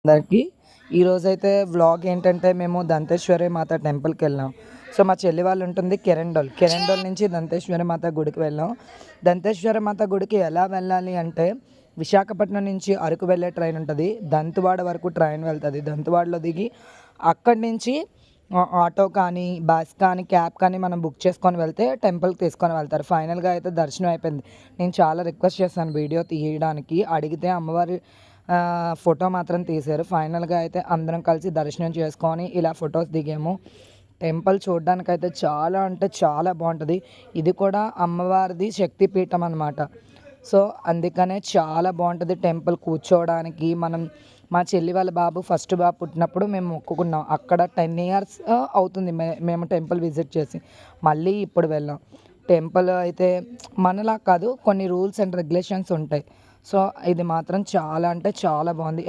అందరికీ ఈరోజైతే వ్లాగ్ ఏంటంటే మేము దంతేశ్వరి మాత టెంపుల్కి వెళ్ళాం. సో మా చెల్లి వాళ్ళు ఉంటుంది కెరెండోల్ నుంచి దంతేశ్వరి మాత గుడికి వెళ్ళాం. దంతేశ్వరి మాత గుడికి ఎలా వెళ్ళాలి అంటే విశాఖపట్నం నుంచి అరకు వెళ్ళే ట్రైన్ ఉంటుంది, దంతువాడ వరకు ట్రైన్ వెళ్తుంది. దంతువాడలో దిగి అక్కడి నుంచి ఆటో కానీ బస్ కానీ క్యాబ్ కానీ మనం బుక్ చేసుకొని వెళ్తే టెంపుల్కి తీసుకొని వెళ్తారు. ఫైనల్గా అయితే దర్శనం అయిపోయింది. నేను చాలా రిక్వెస్ట్ చేశాను వీడియో తీయడానికి, అడిగితే అమ్మవారి ఫోటో మాత్రం తీశారు. ఫైనల్గా అయితే అందరం కలిసి దర్శనం చేసుకొని ఇలా ఫొటోస్ దిగాము. టెంపుల్ చూడడానికి అయితే చాలా అంటే చాలా బాగుంటుంది. ఇది కూడా అమ్మవారిది శక్తిపీఠం అన్నమాట. సో అందుకనే చాలా బాగుంటుంది టెంపుల్ కూర్చోవడానికి. మా చెల్లి వాళ్ళ బాబు ఫస్ట్ బాబు పుట్టినప్పుడు మేము మొక్కుకున్నాం. అక్కడ 10 years అవుతుంది మేము టెంపుల్ విజిట్ చేసి. మళ్ళీ ఇప్పుడు వెళ్ళాం. టెంపుల్ అయితే మనలా కాదు, కొన్ని రూల్స్ అండ్ రెగ్యులేషన్స్ ఉంటాయి. సో ఇది మాత్రం చాలా అంటే చాలా బాగుంది.